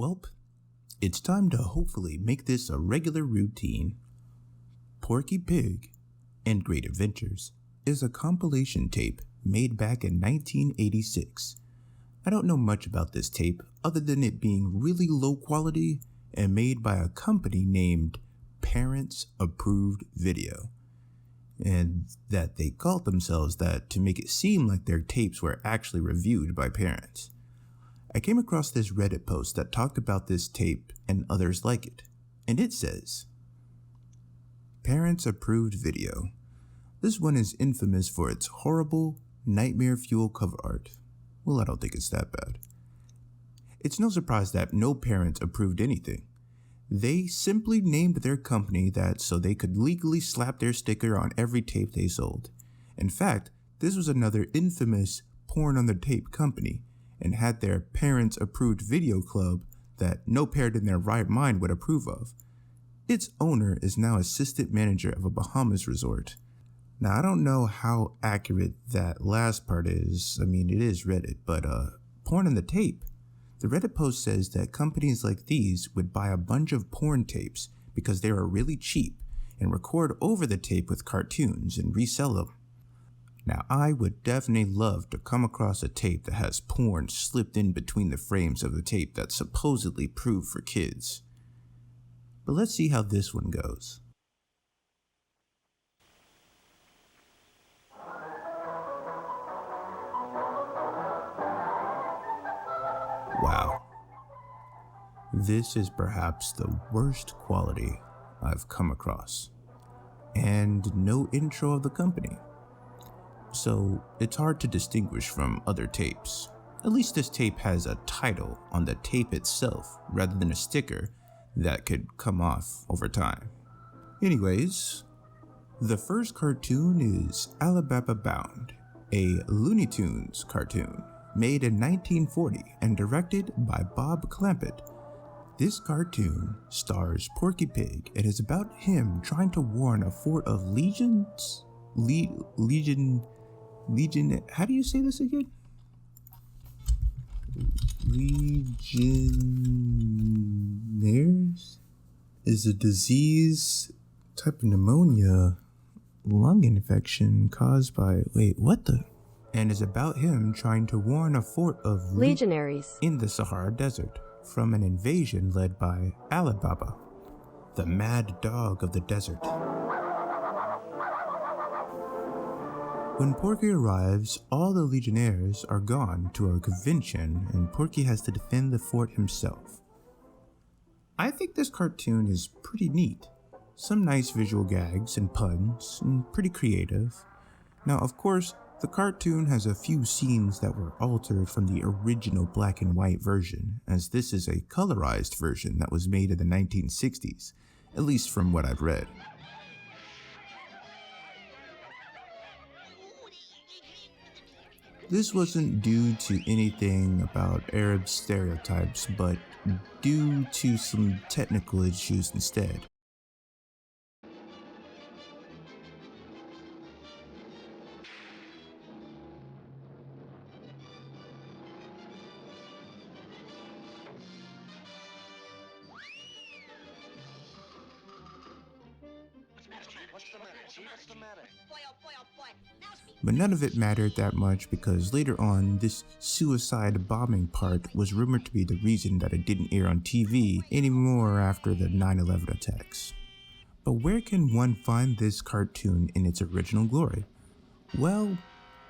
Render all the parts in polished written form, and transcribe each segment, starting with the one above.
Welp, it's time to hopefully make this a regular routine. Porky Pig and Great Adventures is a compilation tape made back in 1986. I don't know much about this tape other than it being really low quality and made by a company named Parents Approved Video, and that they called themselves that to make it seem like their tapes were actually reviewed by parents. I came across this Reddit post that talked about this tape and others like it, and it says, Parents Approved Video. This one is infamous for its horrible, nightmare fuel cover art. Well, I don't think it's that bad. It's no surprise that no parents approved anything. They simply named their company that so they could legally slap their sticker on every tape they sold. In fact, this was another infamous porn on the tape company and had their Parents Approved Video Club that no parent in their right mind would approve of. Its owner is now assistant manager of a Bahamas resort. Now, I don't know how accurate that last part is. I mean, it is Reddit, but porn on the tape. The Reddit post says that companies like these would buy a bunch of porn tapes because they are really cheap and record over the tape with cartoons and resell them. Now, I would definitely love to come across a tape that has porn slipped in between the frames of the tape that's supposedly approved for kids. But let's see how this one goes. Wow. This is perhaps the worst quality I've come across. And no intro of the company. So it's hard to distinguish from other tapes. At least this tape has a title on the tape itself rather than a sticker that could come off over time. Anyways, the first cartoon is AliBabaBound, a Looney Tunes cartoon made in 1940 and directed by Bob Clampett. This cartoon stars Porky Pig and is about him trying to warn a fort of legions? Legion, how do you say this again? Legionnaires? Is a disease type of pneumonia, lung infection caused by, and is about him trying to warn a fort of legionaries in the Sahara Desert from an invasion led by AliBaba, the mad dog of the desert. When Porky arrives, all the legionnaires are gone to a convention and Porky has to defend the fort himself. I think this cartoon is pretty neat. Some nice visual gags and puns, and pretty creative. Now, of course, the cartoon has a few scenes that were altered from the original black and white version, as this is a colorized version that was made in the 1960s, at least from what I've read. This wasn't due to anything about Arab stereotypes, but due to some technical issues instead. But none of it mattered that much because later on, this suicide bombing part was rumored to be the reason that it didn't air on TV anymore after the 9/11 attacks. But where can one find this cartoon in its original glory? Well,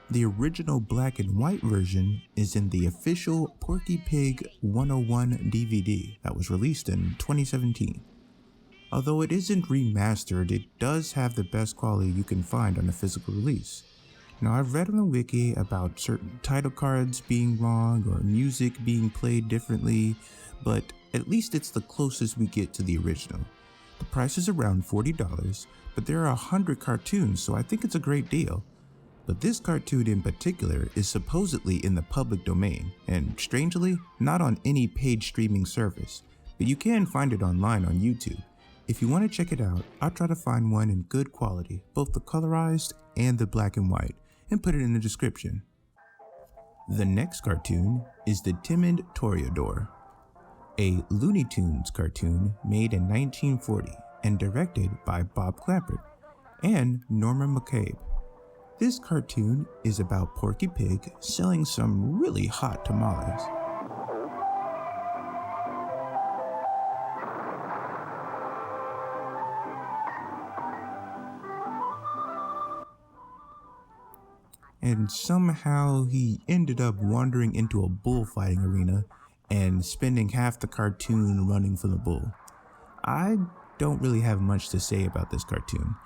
the original black and white version is in the official Porky Pig 101 DVD that was released in 2017. Although it isn't remastered, it does have the best quality you can find on a physical release. Now, I've read on the wiki about certain title cards being wrong or music being played differently, but at least it's the closest we get to the original. The price is around $40, but there are 100 cartoons, so I think it's a great deal. But this cartoon in particular is supposedly in the public domain, and strangely, not on any paid streaming service, but you can find it online on YouTube. If you want to check it out, I'll try to find one in good quality, both the colorized and the black and white, and put it in the description. The next cartoon is the Timid Torreador, a Looney Tunes cartoon made in 1940 and directed by Bob Clampett and Norma McCabe. This cartoon is about Porky Pig selling some really hot tamales. And somehow he ended up wandering into a bullfighting arena and spending half the cartoon running from the bull. I don't really have much to say about this cartoon.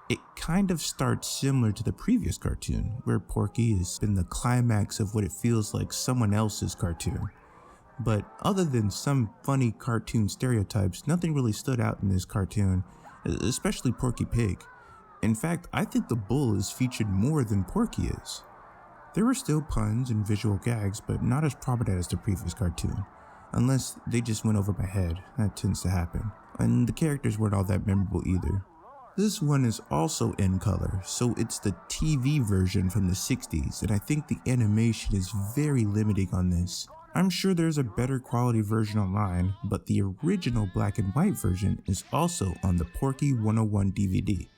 It kind of starts similar to the previous cartoon, where Porky is in the climax of what it feels like someone else's cartoon. But other than some funny cartoon stereotypes, nothing really stood out in this cartoon, especially Porky Pig. In fact, I think the bull is featured more than Porky is. There were still puns and visual gags, but not as prominent as the previous cartoon. Unless they just went over my head, that tends to happen. And the characters weren't all that memorable either. This one is also in color, so it's the TV version from the 60s, and I think the animation is very limiting on this. I'm sure there's a better quality version online, but the original black and white version is also on the Porky 101 DVD.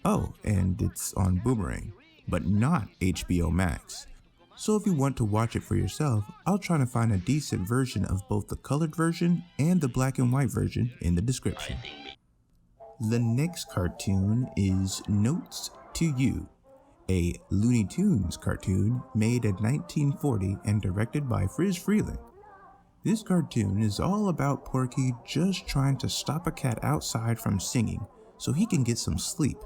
Oh, and it's on Boomerang, but not HBO Max. So if you want to watch it for yourself, I'll try to find a decent version of both the colored version and the black and white version in the description. The next cartoon is Notes to You, a Looney Tunes cartoon made in 1940 and directed by Friz Freleng. This cartoon is all about Porky just trying to stop a cat outside from singing so he can get some sleep.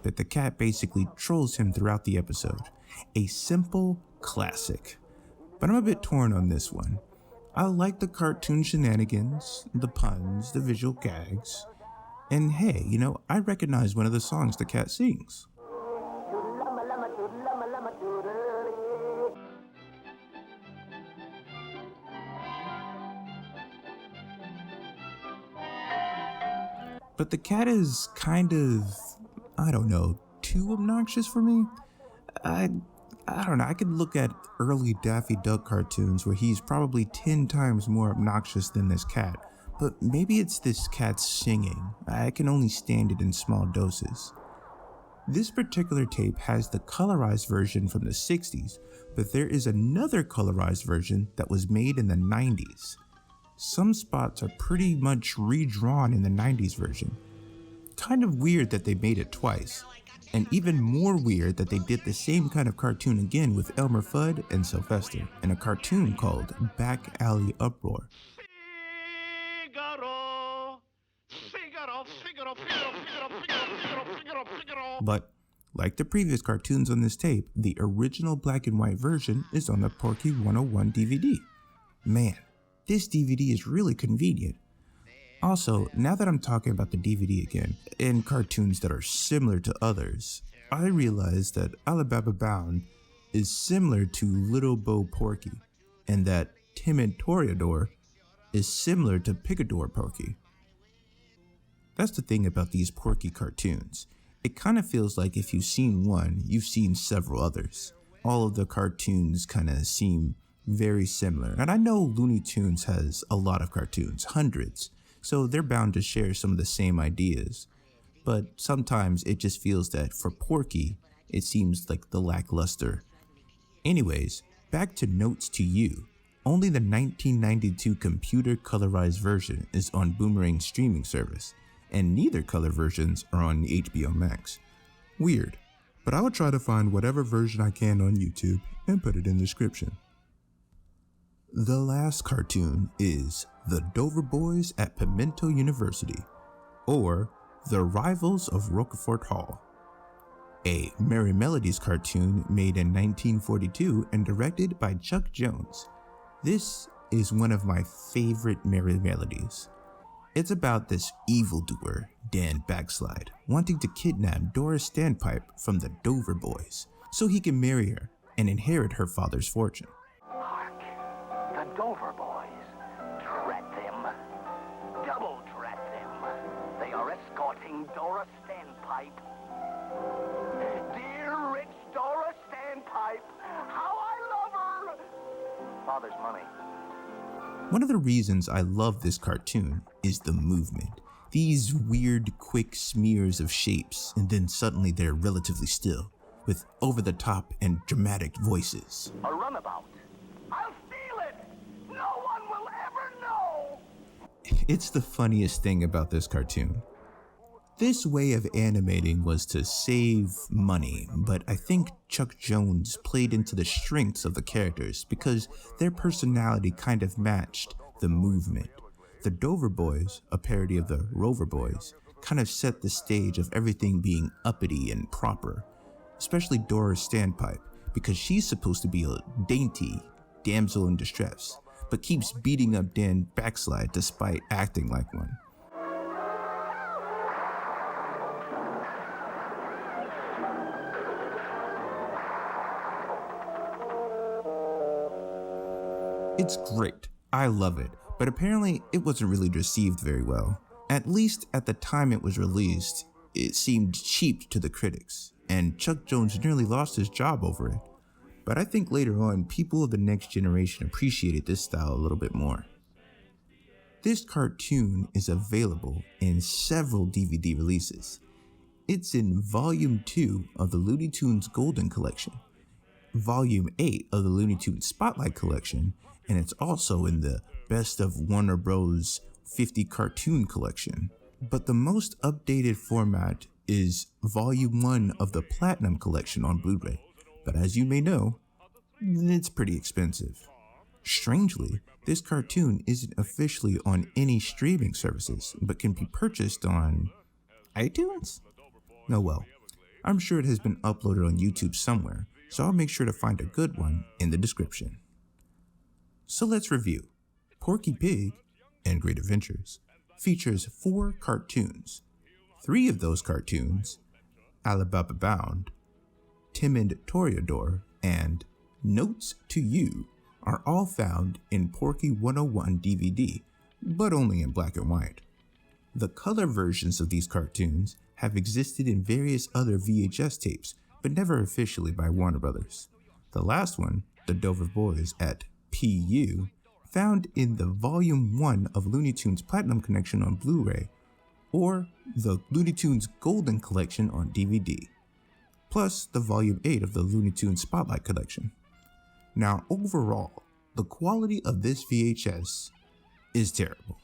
That the cat basically trolls him throughout the episode. A simple classic. But I'm a bit torn on this one. I like the cartoon shenanigans, the puns, the visual gags, and hey, I recognize one of the songs the cat sings. But the cat is kind of, too obnoxious for me. I don't know, I could look at early Daffy Duck cartoons where he's probably 10 times more obnoxious than this cat, but maybe it's this cat's singing. I can only stand it in small doses. This particular tape has the colorized version from the 60s, but there is another colorized version that was made in the 90s. Some spots are pretty much redrawn in the 90s version. Kind of weird that they made it twice, and even more weird that they did the same kind of cartoon again with Elmer Fudd and Sylvester in a cartoon called Back Alley Uproar. But like the previous cartoons on this tape, the original black and white version is on the Porky 101 DVD. Man, this DVD is really convenient. Also, now that I'm talking about the DVD again, and cartoons that are similar to others, I realize that AliBabaBound is similar to Little Bo Porky, and that Timid Torreador is similar to Picador Porky. That's the thing about these Porky cartoons. It kind of feels like if you've seen one, you've seen several others. All of the cartoons kind of seem very similar. And I know Looney Tunes has a lot of cartoons, hundreds, so they're bound to share some of the same ideas. But sometimes it just feels that for Porky, it seems like the lackluster. Anyways, back to Notes to You. Only the 1992 Computer Colorized version is on Boomerang's streaming service, and neither color versions are on HBO Max. Weird, but I will try to find whatever version I can on YouTube and put it in the description. The last cartoon is The Dover Boys at Pimento University, or The Rivals of Roquefort Hall, a Merry Melodies cartoon made in 1942 and directed by Chuck Jones. This is one of my favorite Merry Melodies. It's about this evildoer, Dan Backslide, wanting to kidnap Doris Standpipe from the Dover Boys so he can marry her and inherit her father's fortune. Hark, the Dover Boys. Drat them. Double drat them. They are escorting Doris Standpipe. Dear rich Doris Standpipe, how I love her! Father's money. One of the reasons I love this cartoon is the movement. These weird, quick smears of shapes, and then suddenly they're relatively still, with over-the-top and dramatic voices. A runabout. I'll steal it! No one will ever know! It's the funniest thing about this cartoon. This way of animating was to save money, but I think Chuck Jones played into the strengths of the characters because their personality kind of matched the movement. The Dover Boys, a parody of the Rover Boys, kind of set the stage of everything being uppity and proper, especially Doris Standpipe, because she's supposed to be a dainty damsel in distress, but keeps beating up Dan Backslide despite acting like one. It's great, I love it, but apparently it wasn't really received very well. At least at the time it was released, it seemed cheap to the critics, and Chuck Jones nearly lost his job over it. But I think later on, people of the next generation appreciated this style a little bit more. This cartoon is available in several DVD releases. It's in Volume 2 of the Looney Tunes Golden Collection, Volume 8 of the Looney Tunes Spotlight Collection, and it's also in the Best of Warner Bros. 50 Cartoon Collection. But the most updated format is Volume 1 of the Platinum Collection on Blu-ray, but as you may know, it's pretty expensive. Strangely, this cartoon isn't officially on any streaming services, but can be purchased on iTunes? Oh well, I'm sure it has been uploaded on YouTube somewhere, so I'll make sure to find a good one in the description. So let's review. Porky Pig and Great Adventures features 4 cartoons. 3 of those cartoons, AliBabaBound, Timid Torreador, and Notes to You, are all found in Porky 101 DVD, but only in black and white. The color versions of these cartoons have existed in various other VHS tapes, but never officially by Warner Brothers. The last one, The Dover Boys at PU, found in the Volume 1 of Looney Tunes Platinum Collection on Blu-ray, or the Looney Tunes Golden Collection on DVD, plus the Volume 8 of the Looney Tunes Spotlight Collection. Now overall, the quality of this VHS is terrible.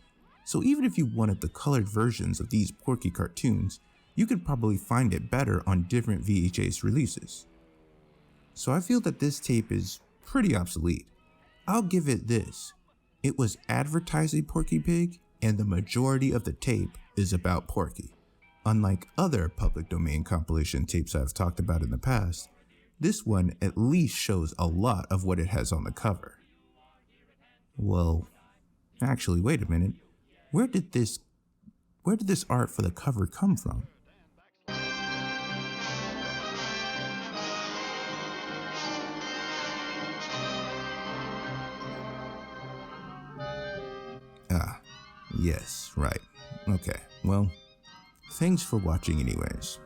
So even if you wanted the colored versions of these Porky cartoons, you could probably find it better on different VHS releases. So I feel that this tape is pretty obsolete. I'll give it this. It was advertising Porky Pig, and the majority of the tape is about Porky. Unlike other public domain compilation tapes I've talked about in the past, this one at least shows a lot of what it has on the cover. Well, actually, wait a minute. Where did this art for the cover come from? Ah, yes, right. Okay, well, thanks for watching anyways.